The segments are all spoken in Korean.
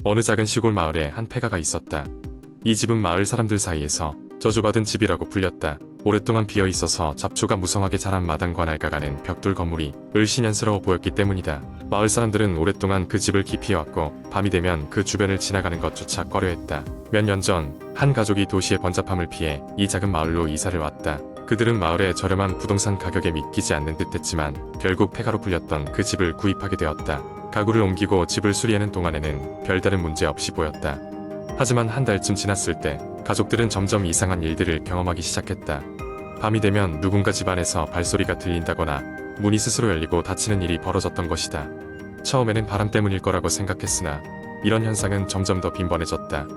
어느 작은 시골 마을에 한 폐가가 있었다. 이 집은 마을 사람들 사이에서 저주받은 집이라고 불렸다. 오랫동안 비어 있어서 잡초가 무성하게 자란 마당과 낡아가는 벽돌 건물이 을씨년스러워 보였기 때문이다. 마을 사람들은 오랫동안 그 집을 기피해왔고 밤이 되면 그 주변을 지나가는 것조차 꺼려했다. 몇 년 전 한 가족이 도시의 번잡함을 피해 이 작은 마을로 이사를 왔다. 그들은 마을의 저렴한 부동산 가격에 믿기지 않는 듯했지만 결국 폐가로 불렸던 그 집을 구입하게 되었다. 가구를 옮기고 집을 수리하는 동안에는 별다른 문제 없이 보였다. 하지만 한 달쯤 지났을 때 가족들은 점점 이상한 일들을 경험하기 시작했다. 밤이 되면 누군가 집안에서 발소리가 들린다거나 문이 스스로 열리고 닫히는 일이 벌어졌던 것이다. 처음에는 바람 때문일 거라고 생각했으나 이런 현상은 점점 더 빈번해졌다.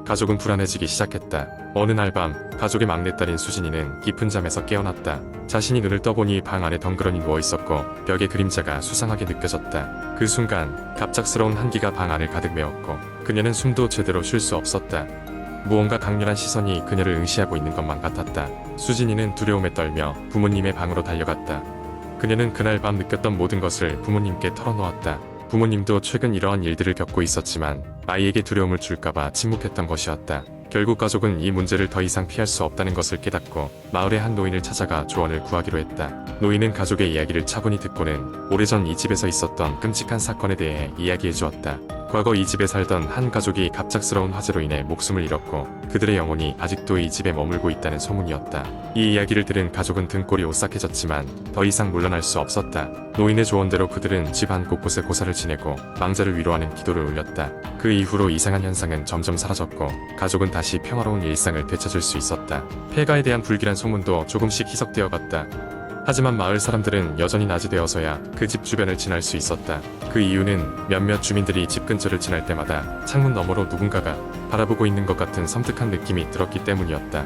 가족은 불안해지기 시작했다. 어느 날 밤 가족의 막내딸인 수진이는 깊은 잠에서 깨어났다. 자신이 눈을 떠보니 방 안에 덩그러니 누워있었고 벽에 그림자가 수상하게 느껴졌다. 그 순간 갑작스러운 한기가 방 안을 가득 메웠고 그녀는 숨도 제대로 쉴 수 없었다. 무언가 강렬한 시선이 그녀를 응시하고 있는 것만 같았다. 수진이는 두려움에 떨며 부모님의 방으로 달려갔다. 그녀는 그날 밤 느꼈던 모든 것을 부모님께 털어놓았다. 부모님도 최근 이러한 일들을 겪고 있었지만 아이에게 두려움을 줄까봐 침묵했던 것이었다. 결국 가족은 이 문제를 더 이상 피할 수 없다는 것을 깨닫고 마을의 한 노인을 찾아가 조언을 구하기로 했다. 노인은 가족의 이야기를 차분히 듣고는 오래전 이 집에서 있었던 끔찍한 사건에 대해 이야기해 주었다. 과거 이 집에 살던 한 가족이 갑작스러운 화재로 인해 목숨을 잃었고 그들의 영혼이 아직도 이 집에 머물고 있다는 소문이었다. 이 이야기를 들은 가족은 등골이 오싹해졌지만 더 이상 물러날 수 없었다. 노인의 조언대로 그들은 집 안 곳곳에 고사를 지내고 망자를 위로하는 기도를 올렸다. 그 이후로 이상한 현상은 점점 사라졌고 가족은 다시 평화로운 일상을 되찾을 수 있었다. 폐가에 대한 불길한 소문도 조금씩 희석되어 갔다. 하지만 마을 사람들은 여전히 낮이 되어서야 그 집 주변을 지날 수 있었다. 그 이유는 몇몇 주민들이 집 근처를 지날 때마다 창문 너머로 누군가가 바라보고 있는 것 같은 섬뜩한 느낌이 들었기 때문이었다.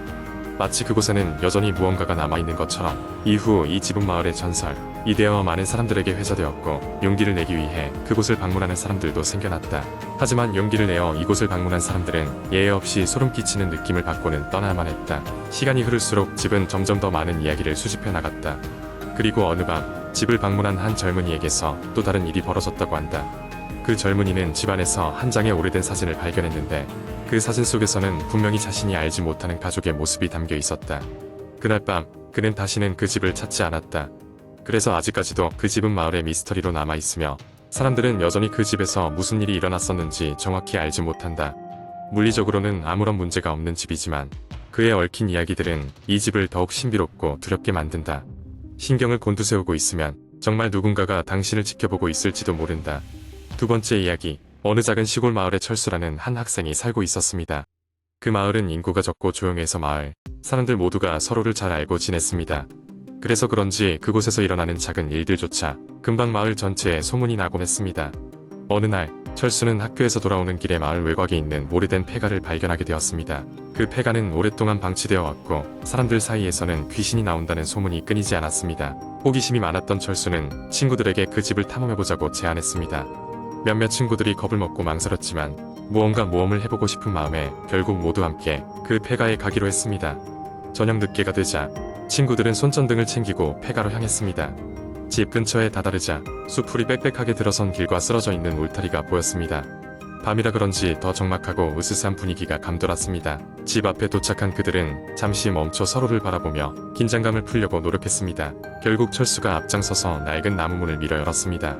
마치 그곳에는 여전히 무언가가 남아있는 것처럼. 이후 이 집은 마을의 전설, 이데아와 많은 사람들에게 회자되었고 용기를 내기 위해 그곳을 방문하는 사람들도 생겨났다. 하지만 용기를 내어 이곳을 방문한 사람들은 예외 없이 소름 끼치는 느낌을 받고는 떠나야만 했다. 시간이 흐를수록 집은 점점 더 많은 이야기를 수집해 나갔다. 그리고 어느 밤 집을 방문한 한 젊은이에게서 또 다른 일이 벌어졌다고 한다. 그 젊은이는 집안에서 한 장의 오래된 사진을 발견했는데 그 사진 속에서는 분명히 자신이 알지 못하는 가족의 모습이 담겨 있었다. 그날 밤 그는 다시는 그 집을 찾지 않았다. 그래서 아직까지도 그 집은 마을의 미스터리로 남아있으며 사람들은 여전히 그 집에서 무슨 일이 일어났었는지 정확히 알지 못한다. 물리적으로는 아무런 문제가 없는 집이지만 그에 얽힌 이야기들은 이 집을 더욱 신비롭고 두렵게 만든다. 신경을 곤두세우고 있으면 정말 누군가가 당신을 지켜보고 있을지도 모른다. 두 번째 이야기. 어느 작은 시골 마을에 철수라는 한 학생이 살고 있었습니다. 그 마을은 인구가 적고 조용해서 마을 사람들 모두가 서로를 잘 알고 지냈습니다. 그래서 그런지 그곳에서 일어나는 작은 일들조차 금방 마을 전체에 소문이 나곤 했습니다. 어느 날 철수는 학교에서 돌아오는 길에 마을 외곽에 있는 오래된 폐가를 발견하게 되었습니다. 그 폐가는 오랫동안 방치되어 왔고 사람들 사이에서는 귀신이 나온다는 소문이 끊이지 않았습니다. 호기심이 많았던 철수는 친구들에게 그 집을 탐험해보자고 제안했습니다. 몇몇 친구들이 겁을 먹고 망설였지만 무언가 모험을 해보고 싶은 마음에 결국 모두 함께 그 폐가에 가기로 했습니다. 저녁 늦게가 되자 친구들은 손전등을 챙기고 폐가로 향했습니다. 집 근처에 다다르자 수풀이 빽빽하게 들어선 길과 쓰러져 있는 울타리가 보였습니다. 밤이라 그런지 더 적막하고 으스스한 분위기가 감돌았습니다. 집 앞에 도착한 그들은 잠시 멈춰 서로를 바라보며 긴장감을 풀려고 노력했습니다. 결국 철수가 앞장서서 낡은 나무 문을 밀어 열었습니다.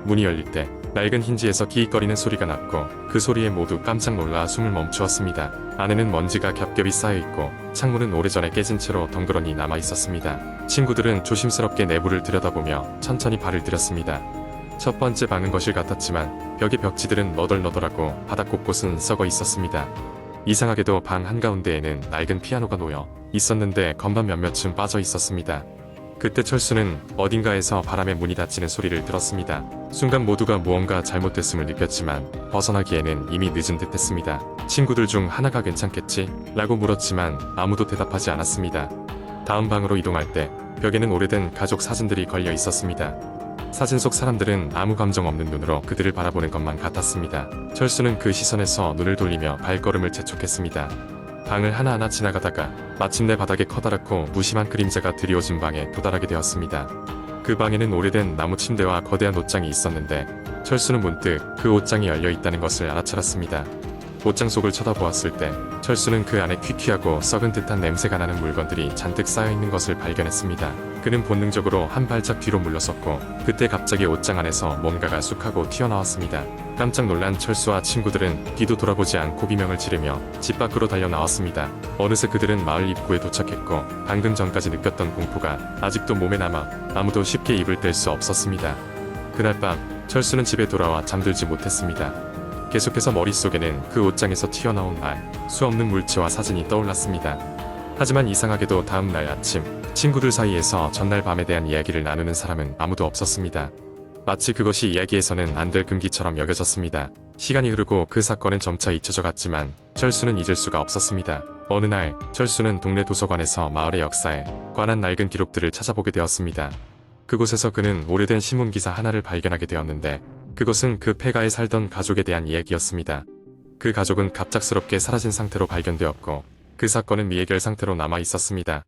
문이 열릴 때 낡은 힌지에서 기익거리는 소리가 났고 그 소리에 모두 깜짝 놀라 숨을 멈추었습니다. 안에는 먼지가 겹겹이 쌓여있고 창문은 오래전에 깨진 채로 덩그러니 남아있었습니다. 친구들은 조심스럽게 내부를 들여다보며 천천히 발을 들였습니다. 첫 번째 방은 거실 같았지만 벽의 벽지들은 너덜너덜하고 바닥 곳곳은 썩어 있었습니다. 이상하게도 방 한가운데에는 낡은 피아노가 놓여 있었는데 건반 몇몇은 빠져 있었습니다. 그때 철수는 어딘가에서 바람에 문이 닫히는 소리를 들었습니다. 순간 모두가 무언가 잘못됐음을 느꼈지만 벗어나기에는 이미 늦은 듯 했습니다. 친구들 중 하나가 괜찮겠지? 라고 물었지만 아무도 대답하지 않았습니다. 다음 방으로 이동할 때 벽에는 오래된 가족 사진들이 걸려 있었습니다. 사진 속 사람들은 아무 감정 없는 눈으로 그들을 바라보는 것만 같았습니다. 철수는 그 시선에서 눈을 돌리며 발걸음을 재촉했습니다. 방을 하나하나 지나가다가 마침내 바닥에 커다랗고 무심한 그림자가 드리워진 방에 도달하게 되었습니다. 그 방에는 오래된 나무 침대와 거대한 옷장이 있었는데 철수는 문득 그 옷장이 열려 있다는 것을 알아차렸습니다. 옷장 속을 쳐다보았을 때 철수는 그 안에 퀴퀴하고 썩은 듯한 냄새가 나는 물건들이 잔뜩 쌓여 있는 것을 발견했습니다. 그는 본능적으로 한 발짝 뒤로 물러섰고 그때 갑자기 옷장 안에서 뭔가가 쑥하고 튀어나왔습니다. 깜짝 놀란 철수와 친구들은 뒤도 돌아보지 않고 비명을 지르며 집 밖으로 달려 나왔습니다. 어느새 그들은 마을 입구에 도착했고 방금 전까지 느꼈던 공포가 아직도 몸에 남아 아무도 쉽게 입을 뗄 수 없었습니다. 그날 밤 철수는 집에 돌아와 잠들지 못했습니다. 계속해서 머릿속에는 그 옷장에서 튀어나온 말, 수없는 물체와 사진이 떠올랐습니다. 하지만 이상하게도 다음 날 아침 친구들 사이에서 전날 밤에 대한 이야기를 나누는 사람은 아무도 없었습니다. 마치 그것이 이야기에서는 안 될 금기처럼 여겨졌습니다. 시간이 흐르고 그 사건은 점차 잊혀져 갔지만 철수는 잊을 수가 없었습니다. 어느 날 철수는 동네 도서관에서 마을의 역사에 관한 낡은 기록들을 찾아보게 되었습니다. 그곳에서 그는 오래된 신문기사 하나를 발견하게 되었는데 그것은 그 폐가에 살던 가족에 대한 이야기였습니다. 그 가족은 갑작스럽게 사라진 상태로 발견되었고 그 사건은 미해결 상태로 남아 있었습니다.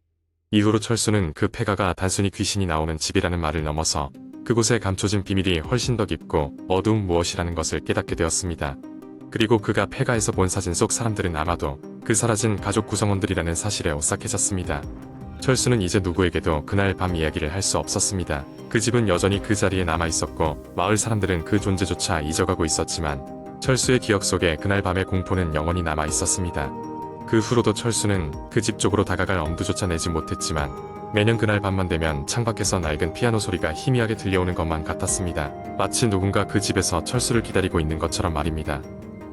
이후로 철수는 그 폐가가 단순히 귀신이 나오는 집이라는 말을 넘어서 그곳에 감춰진 비밀이 훨씬 더 깊고 어두운 무엇이라는 것을 깨닫게 되었습니다. 그리고 그가 폐가에서 본 사진 속 사람들은 아마도 그 사라진 가족 구성원들이라는 사실에 오싹해졌습니다. 철수는 이제 누구에게도 그날 밤 이야기를 할 수 없었습니다. 그 집은 여전히 그 자리에 남아있었고 마을 사람들은 그 존재조차 잊어가고 있었지만 철수의 기억 속에 그날 밤의 공포는 영원히 남아있었습니다. 그 후로도 철수는 그 집 쪽으로 다가갈 엄두조차 내지 못했지만 매년 그날 밤만 되면 창밖에서 낡은 피아노 소리가 희미하게 들려오는 것만 같았습니다. 마치 누군가 그 집에서 철수를 기다리고 있는 것처럼 말입니다.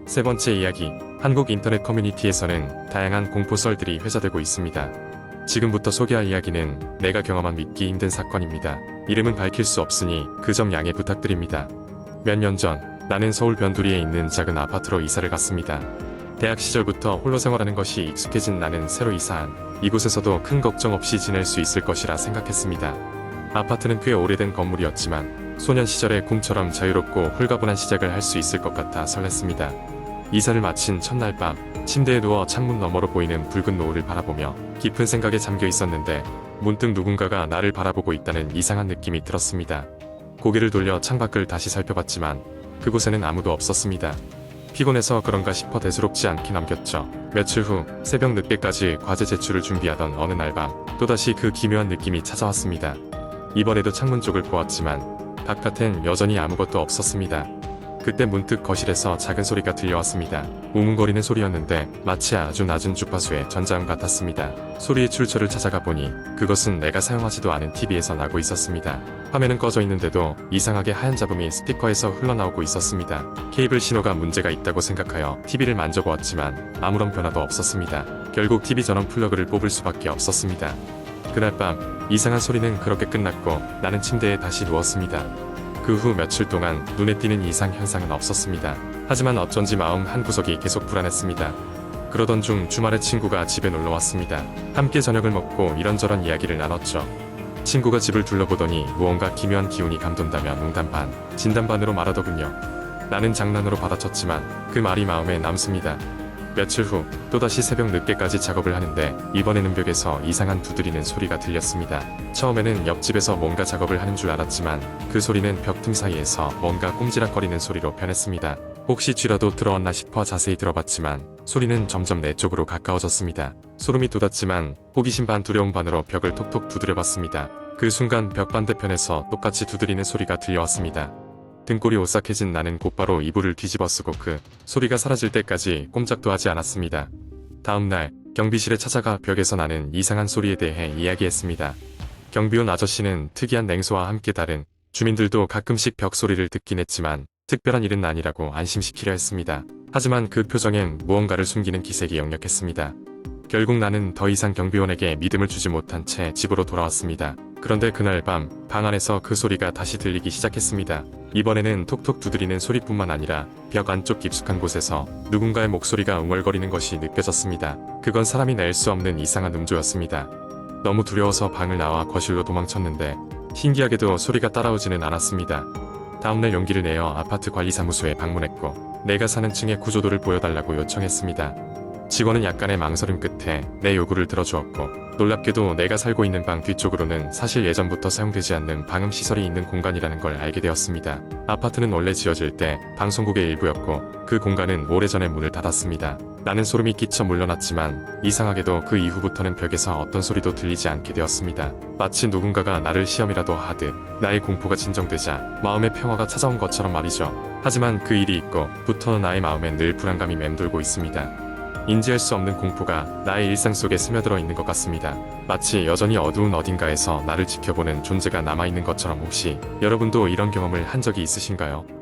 세 번째 이야기, 한국 인터넷 커뮤니티에서는 다양한 공포썰들이 회자되고 있습니다. 지금부터 소개할 이야기는 내가 경험한 믿기 힘든 사건입니다. 이름은 밝힐 수 없으니 그 점 양해 부탁드립니다. 몇 년 전 나는 서울 변두리에 있는 작은 아파트로 이사를 갔습니다. 대학 시절부터 홀로 생활하는 것이 익숙해진 나는 새로 이사한 이곳에서도 큰 걱정 없이 지낼 수 있을 것이라 생각했습니다. 아파트는 꽤 오래된 건물이었지만 소년 시절의 꿈처럼 자유롭고 홀가분한 시작을 할 수 있을 것 같아 설렜습니다. 이사를 마친 첫날 밤 침대에 누워 창문 너머로 보이는 붉은 노을을 바라보며 깊은 생각에 잠겨 있었는데 문득 누군가가 나를 바라보고 있다는 이상한 느낌이 들었습니다. 고개를 돌려 창밖을 다시 살펴봤지만 그곳에는 아무도 없었습니다. 피곤해서 그런가 싶어 대수롭지 않게 남겼죠. 며칠 후 새벽 늦게까지 과제 제출을 준비하던 어느 날 밤 또다시 그 기묘한 느낌이 찾아왔습니다. 이번에도 창문 쪽을 보았지만 바깥엔 여전히 아무것도 없었습니다. 그때 문득 거실에서 작은 소리가 들려왔습니다. 우웅거리는 소리였는데 마치 아주 낮은 주파수의 전자음 같았습니다. 소리의 출처를 찾아가 보니 그것은 내가 사용하지도 않은 TV에서 나고 있었습니다. 화면은 꺼져 있는데도 이상하게 하얀 잡음이 스피커에서 흘러나오고 있었습니다. 케이블 신호가 문제가 있다고 생각하여 TV를 만져보았지만 아무런 변화도 없었습니다. 결국 TV 전원 플러그를 뽑을 수밖에 없었습니다. 그날 밤 이상한 소리는 그렇게 끝났고 나는 침대에 다시 누웠습니다. 그 후 며칠 동안 눈에 띄는 이상 현상은 없었습니다. 하지만 어쩐지 마음 한구석이 계속 불안했습니다. 그러던 중 주말에 친구가 집에 놀러 왔습니다. 함께 저녁을 먹고 이런저런 이야기를 나눴죠. 친구가 집을 둘러보더니 무언가 기묘한 기운이 감돈다며 농담 반, 진담 반으로 말하더군요. 나는 장난으로 받아쳤지만 그 말이 마음에 남습니다. 며칠 후 또다시 새벽 늦게까지 작업을 하는데 이번에는 벽에서 이상한 두드리는 소리가 들렸습니다. 처음에는 옆집에서 뭔가 작업을 하는 줄 알았지만 그 소리는 벽 틈 사이에서 뭔가 꼼지락거리는 소리로 변했습니다. 혹시 쥐라도 들어왔나 싶어 자세히 들어봤지만 소리는 점점 내 쪽으로 가까워졌습니다. 소름이 돋았지만 호기심 반 두려움 반으로 벽을 톡톡 두드려봤습니다. 그 순간 벽 반대편에서 똑같이 두드리는 소리가 들려왔습니다. 등골이 오싹해진 나는 곧바로 이불을 뒤집어쓰고 그 소리가 사라질 때까지 꼼짝도 하지 않았습니다. 다음날 경비실에 찾아가 벽에서 나는 이상한 소리에 대해 이야기했습니다. 경비원 아저씨는 특이한 냉소와 함께 다른 주민들도 가끔씩 벽 소리를 듣긴 했지만 특별한 일은 아니라고 안심시키려 했습니다. 하지만 그 표정엔 무언가를 숨기는 기색이 역력했습니다. 결국 나는 더 이상 경비원에게 믿음을 주지 못한 채 집으로 돌아왔습니다. 그런데 그날 밤 방 안에서 그 소리가 다시 들리기 시작했습니다. 이번에는 톡톡 두드리는 소리뿐만 아니라 벽 안쪽 깊숙한 곳에서 누군가의 목소리가 웅얼거리는 것이 느껴졌습니다. 그건 사람이 낼 수 없는 이상한 음조였습니다. 너무 두려워서 방을 나와 거실로 도망쳤는데 신기하게도 소리가 따라오지는 않았습니다. 다음날 용기를 내어 아파트 관리사무소에 방문했고 내가 사는 층의 구조도를 보여달라고 요청했습니다. 직원은 약간의 망설임 끝에 내 요구를 들어주었고 놀랍게도 내가 살고 있는 방 뒤쪽으로는 사실 예전부터 사용되지 않는 방음 시설이 있는 공간이라는 걸 알게 되었습니다. 아파트는 원래 지어질 때 방송국의 일부였고 그 공간은 오래전에 문을 닫았습니다. 나는 소름이 끼쳐 물러났지만 이상하게도 그 이후부터는 벽에서 어떤 소리도 들리지 않게 되었습니다. 마치 누군가가 나를 시험이라도 하듯 나의 공포가 진정되자 마음의 평화가 찾아온 것처럼 말이죠. 하지만 그 일이 있고부터 나의 마음엔 늘 불안감이 맴돌고 있습니다. 인지할 수 없는 공포가 나의 일상 속에 스며들어 있는 것 같습니다. 마치 여전히 어두운 어딘가에서 나를 지켜보는 존재가 남아있는 것처럼. 혹시 여러분도 이런 경험을 한 적이 있으신가요?